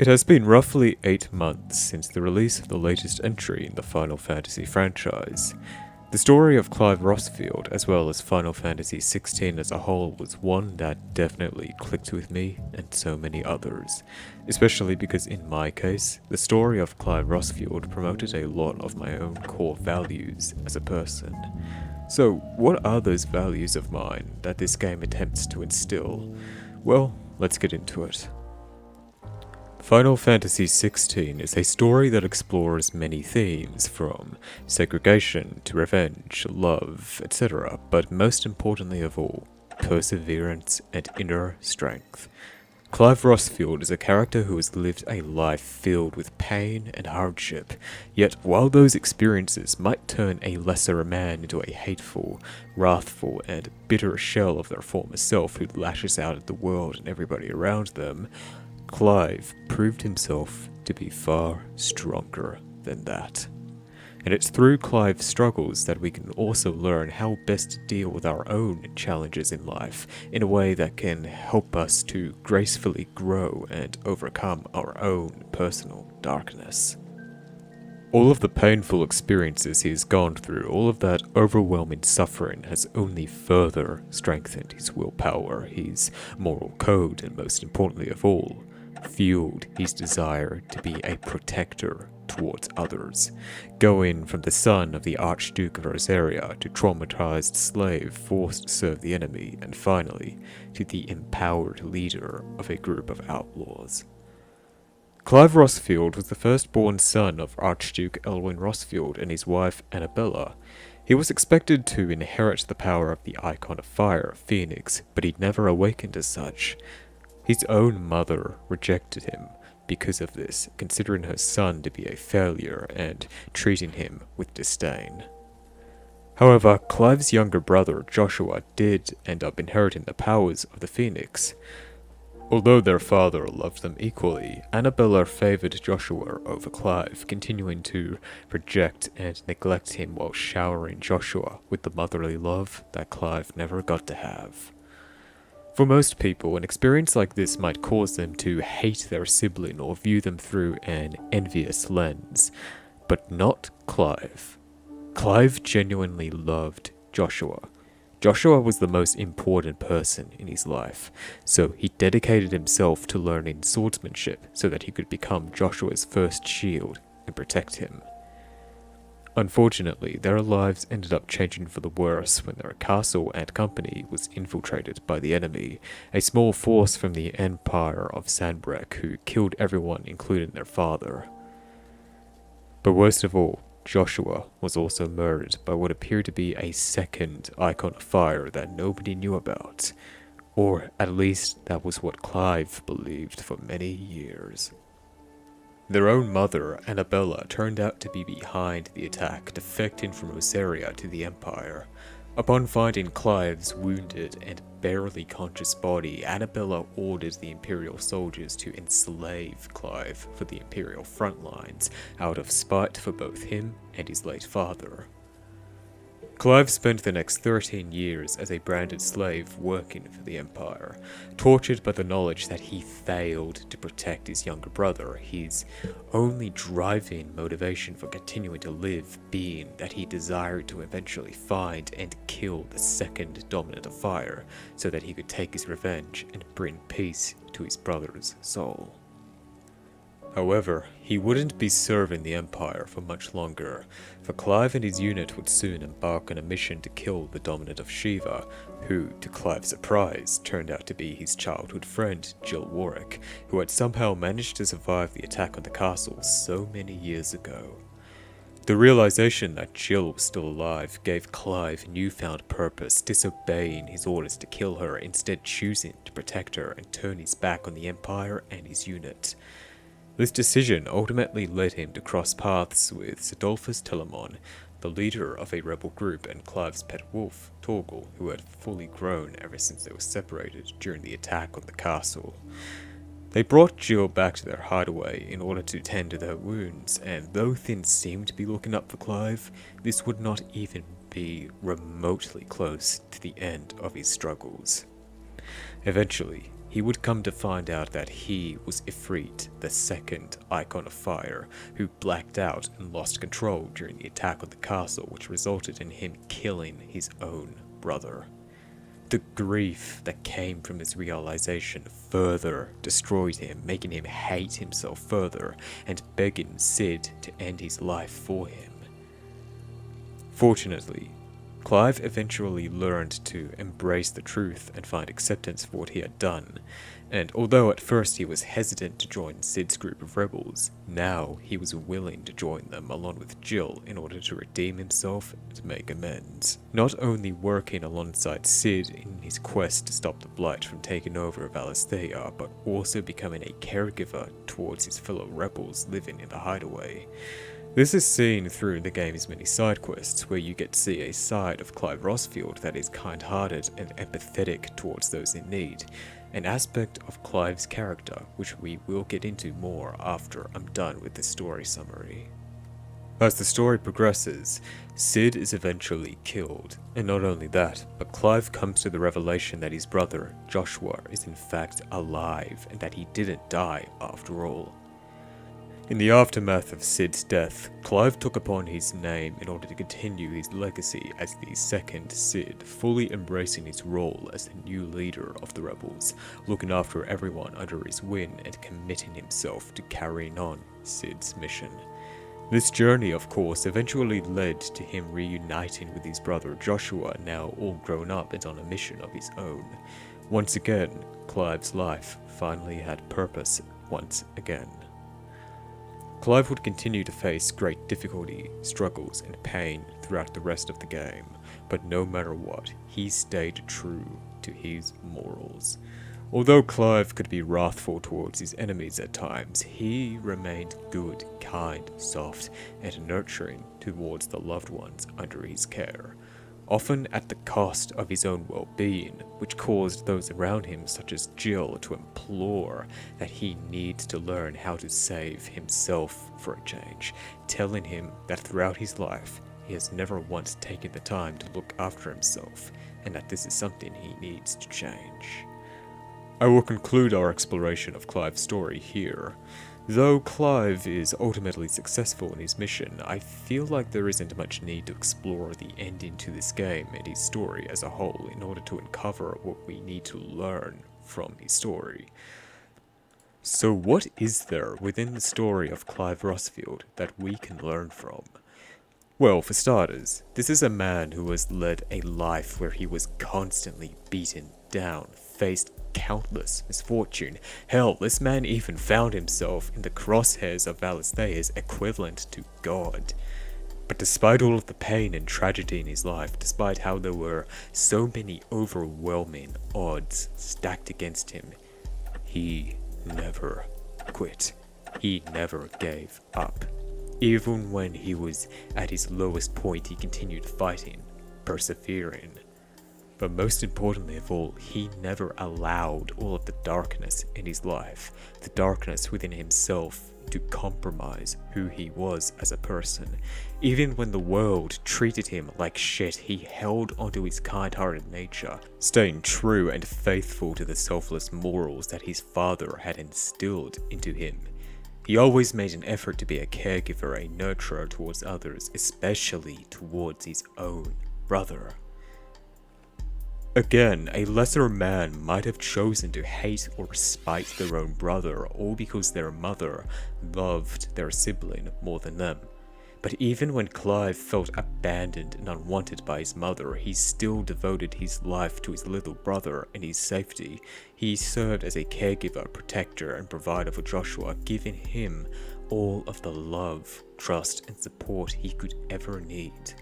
It has been roughly 8 months since the release of the latest entry in the Final Fantasy franchise. The story of Clive Rosfield, as well as Final Fantasy XVI as a whole, was one that definitely clicked with me and so many others, especially because in my case, the story of Clive Rosfield promoted a lot of my own core values as a person. So, what are those values of mine that this game attempts to instill? Well, let's get into it. Final Fantasy XVI is a story that explores many themes, from segregation to revenge, love, etc., but most importantly of all, perseverance and inner strength. Clive Rosfield is a character who has lived a life filled with pain and hardship, yet while those experiences might turn a lesser man into a hateful, wrathful, and bitter shell of their former self who lashes out at the world and everybody around them, Clive proved himself to be far stronger than that. And it's through Clive's struggles that we can also learn how best to deal with our own challenges in life in a way that can help us to gracefully grow and overcome our own personal darkness. All of the painful experiences he has gone through, all of that overwhelming suffering has only further strengthened his willpower, his moral code, and most importantly of all, fueled his desire to be a protector towards others, going from the son of the Archduke of Rosaria to traumatized slave forced to serve the enemy, and finally to the empowered leader of a group of outlaws. Clive Rosfield was the firstborn son of Archduke Elwyn Rosfield and his wife Annabella. He was expected to inherit the power of the Icon of Fire, Phoenix, but he'd never awakened as such. His own mother rejected him because of this, considering her son to be a failure and treating him with disdain. However, Clive's younger brother, Joshua, did end up inheriting the powers of the Phoenix. Although their father loved them equally, Annabella favored Joshua over Clive, continuing to reject and neglect him while showering Joshua with the motherly love that Clive never got to have. For most people, an experience like this might cause them to hate their sibling or view them through an envious lens, but not Clive. Clive genuinely loved Joshua. Joshua was the most important person in his life, so he dedicated himself to learning swordsmanship so that he could become Joshua's first shield and protect him. Unfortunately, their lives ended up changing for the worse when their castle and company was infiltrated by the enemy, a small force from the Empire of Sanbreque who killed everyone including their father. But worst of all, Joshua was also murdered by what appeared to be a second Icon of Fire that nobody knew about, or at least that was what Clive believed for many years. Their own mother, Annabella, turned out to be behind the attack, defecting from Rosaria to the Empire. Upon finding Clive's wounded and barely conscious body, Annabella ordered the Imperial soldiers to enslave Clive for the Imperial front lines, out of spite for both him and his late father. Clive spent the next 13 years as a branded slave working for the Empire, tortured by the knowledge that he failed to protect his younger brother, his only driving motivation for continuing to live being that he desired to eventually find and kill the second Dominant of Fire so that he could take his revenge and bring peace to his brother's soul. However, he wouldn't be serving the Empire for much longer, for Clive and his unit would soon embark on a mission to kill the Dominant of Shiva, who, to Clive's surprise, turned out to be his childhood friend, Jill Warwick, who had somehow managed to survive the attack on the castle so many years ago. The realization that Jill was still alive gave Clive newfound purpose, disobeying his orders to kill her, instead choosing to protect her and turn his back on the Empire and his unit. This decision ultimately led him to cross paths with Sidolphus Telamon, the leader of a rebel group, and Clive's pet wolf, Torgal, who had fully grown ever since they were separated during the attack on the castle. They brought Jill back to their hideaway in order to tend to their wounds, and though things seemed to be looking up for Clive, this would not even be remotely close to the end of his struggles. Eventually, he would come to find out that he was Ifrit, the second Icon of Fire, who blacked out and lost control during the attack on the castle, which resulted in him killing his own brother. The grief that came from this realization further destroyed him, making him hate himself further and begging Sid to end his life for him. Fortunately, Clive eventually learned to embrace the truth and find acceptance for what he had done, and although at first he was hesitant to join Sid's group of rebels, now he was willing to join them along with Jill in order to redeem himself and make amends. Not only working alongside Sid in his quest to stop the Blight from taking over Valisthea, but also becoming a caregiver towards his fellow rebels living in the hideaway. This is seen through the game's many side quests, where you get to see a side of Clive Rosfield that is kind-hearted and empathetic towards those in need, an aspect of Clive's character which we will get into more after I'm done with the story summary. As the story progresses, Sid is eventually killed, and not only that, but Clive comes to the revelation that his brother, Joshua, is in fact alive and that he didn't die after all. In the aftermath of Sid's death, Clive took upon his name in order to continue his legacy as the second Sid, fully embracing his role as the new leader of the rebels, looking after everyone under his wing and committing himself to carrying on Sid's mission. This journey, of course, eventually led to him reuniting with his brother Joshua, now all grown up and on a mission of his own. Once again, Clive's life finally had purpose once again. Clive would continue to face great difficulty, struggles, and pain throughout the rest of the game, but no matter what, he stayed true to his morals. Although Clive could be wrathful towards his enemies at times, he remained good, kind, soft, and nurturing towards the loved ones under his care, often at the cost of his own well-being, which caused those around him, such as Jill, to implore that he needs to learn how to save himself for a change, telling him that throughout his life, he has never once taken the time to look after himself, and that this is something he needs to change. I will conclude our exploration of Clive's story here. Though Clive is ultimately successful in his mission, I feel like there isn't much need to explore the ending to this game and his story as a whole in order to uncover what we need to learn from his story. So what is there within the story of Clive Rosfield that we can learn from? Well, for starters, this is a man who has led a life where he was constantly beaten down, faced countless misfortune. Hell, this man even found himself in the crosshairs of Valisthea's equivalent to God. But despite all of the pain and tragedy in his life, despite how there were so many overwhelming odds stacked against him, he never quit. He never gave up. Even when he was at his lowest point, he continued fighting, persevering. But most importantly of all, he never allowed all of the darkness in his life, the darkness within himself, to compromise who he was as a person. Even when the world treated him like shit, he held onto his kind-hearted nature, staying true and faithful to the selfless morals that his father had instilled into him. He always made an effort to be a caregiver, a nurturer towards others, especially towards his own brother. Again, a lesser man might have chosen to hate or spite their own brother, all because their mother loved their sibling more than them. But even when Clive felt abandoned and unwanted by his mother, he still devoted his life to his little brother and his safety. He served as a caregiver, protector, and provider for Joshua, giving him all of the love, trust, and support he could ever need.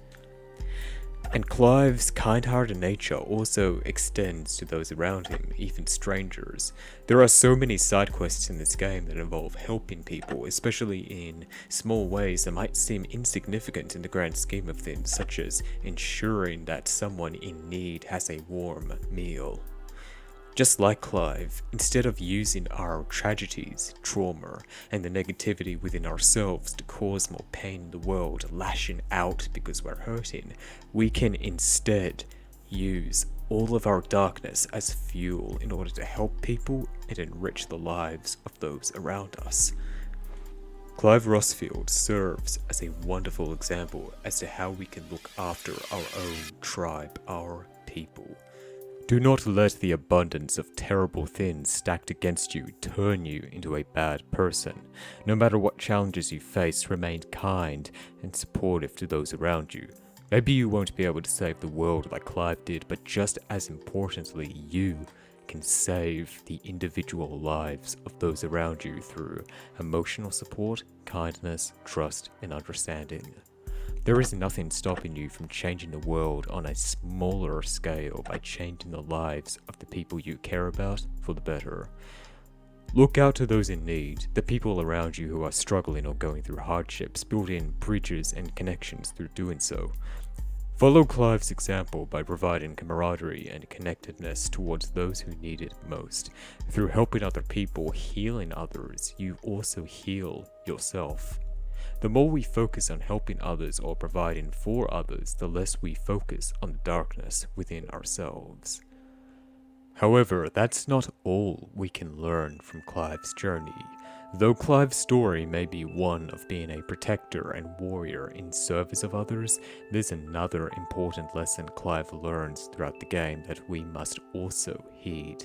And Clive's kind-hearted nature also extends to those around him, even strangers. There are so many side quests in this game that involve helping people, especially in small ways that might seem insignificant in the grand scheme of things, such as ensuring that someone in need has a warm meal. Just like Clive, instead of using our tragedies, trauma, and the negativity within ourselves to cause more pain in the world, lashing out because we're hurting, we can instead use all of our darkness as fuel in order to help people and enrich the lives of those around us. Clive Rosfield serves as a wonderful example as to how we can look after our own tribe, our people. Do not let the abundance of terrible things stacked against you turn you into a bad person. No matter what challenges you face, remain kind and supportive to those around you. Maybe you won't be able to save the world like Clive did, but just as importantly, you can save the individual lives of those around you through emotional support, kindness, trust, and understanding. There is nothing stopping you from changing the world on a smaller scale by changing the lives of the people you care about for the better. Look out to those in need, the people around you who are struggling or going through hardships, building bridges and connections through doing so. Follow Clive's example by providing camaraderie and connectedness towards those who need it most. Through helping other people, healing others, you also heal yourself. The more we focus on helping others or providing for others, the less we focus on the darkness within ourselves. However, that's not all we can learn from Clive's journey. Though Clive's story may be one of being a protector and warrior in service of others, there's another important lesson Clive learns throughout the game that we must also heed: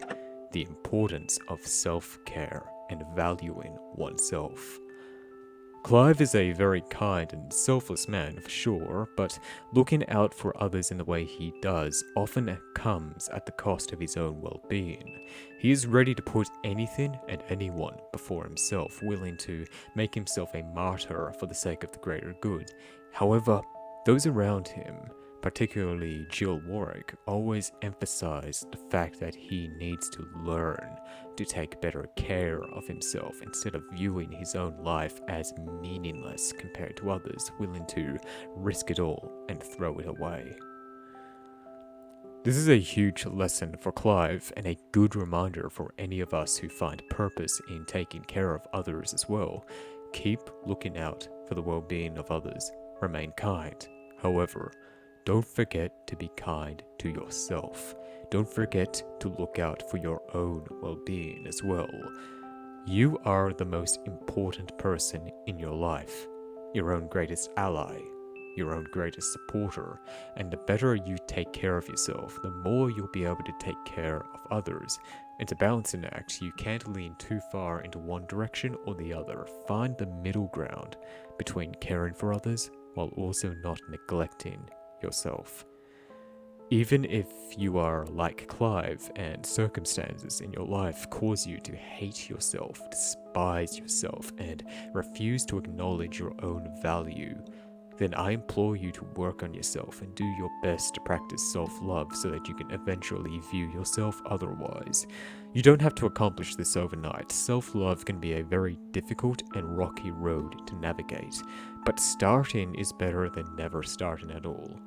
the importance of self-care and valuing oneself. Clive is a very kind and selfless man for sure, but looking out for others in the way he does often comes at the cost of his own well-being. He is ready to put anything and anyone before himself, willing to make himself a martyr for the sake of the greater good. However, those around him, particularly Jill Warwick, always emphasize the fact that he needs to learn to take better care of himself instead of viewing his own life as meaningless compared to others, willing to risk it all and throw it away. This is a huge lesson for Clive and a good reminder for any of us who find purpose in taking care of others as well. Keep looking out for the well-being of others. Remain kind. However, don't forget to be kind to yourself. Don't forget to look out for your own well-being as well. You are the most important person in your life, your own greatest ally, your own greatest supporter, and the better you take care of yourself, the more you'll be able to take care of others. It's a balancing act. You can't lean too far into one direction or the other. Find the middle ground between caring for others while also not neglecting yourself. Even if you are like Clive and circumstances in your life cause you to hate yourself, despise yourself, and refuse to acknowledge your own value, then I implore you to work on yourself and do your best to practice self-love so that you can eventually view yourself otherwise. You don't have to accomplish this overnight. Self-love can be a very difficult and rocky road to navigate, but starting is better than never starting at all.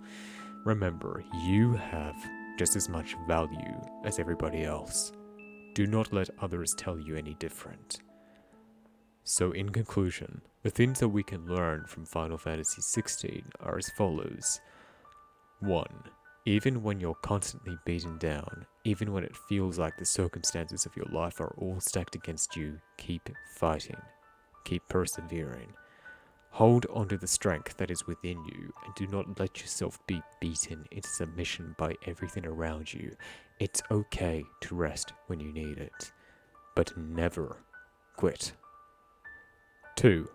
Remember, you have just as much value as everybody else. Do not let others tell you any different. So in conclusion, the things that we can learn from Final Fantasy XVI are as follows. 1. Even when you're constantly beaten down, even when it feels like the circumstances of your life are all stacked against you, keep fighting. Keep persevering. Hold onto the strength that is within you and do not let yourself be beaten into submission by everything around you. It's okay to rest when you need it, but never quit. 2.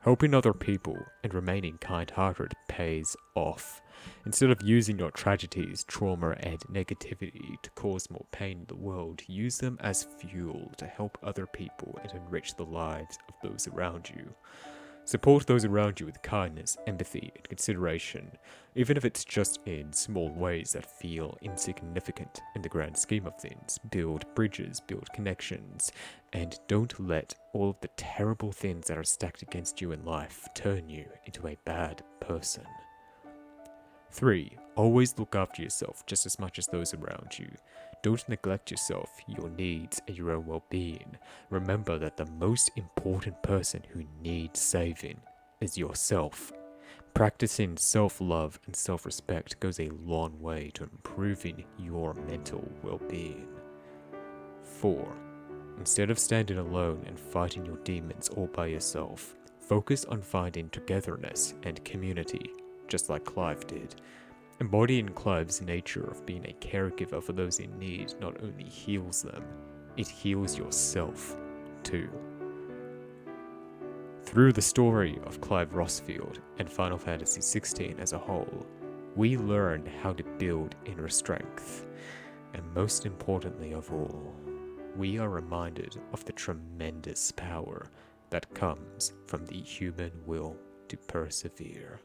Helping other people and remaining kind-hearted pays off. Instead of using your tragedies, trauma, and negativity to cause more pain in the world, use them as fuel to help other people and enrich the lives of those around you. Support those around you with kindness, empathy, and consideration, even if it's just in small ways that feel insignificant in the grand scheme of things. Build bridges, build connections, and don't let all of the terrible things that are stacked against you in life turn you into a bad person. 3. Always look after yourself just as much as those around you. Don't neglect yourself, your needs, and your own well-being. Remember that the most important person who needs saving is yourself. Practicing self-love and self-respect goes a long way to improving your mental well-being. 4. Instead of standing alone and fighting your demons all by yourself, focus on finding togetherness and community, just like Clive did. Embodying Clive's nature of being a caregiver for those in need not only heals them, it heals yourself too. Through the story of Clive Rosfield and Final Fantasy XVI as a whole, we learn how to build inner strength, and most importantly of all, we are reminded of the tremendous power that comes from the human will to persevere.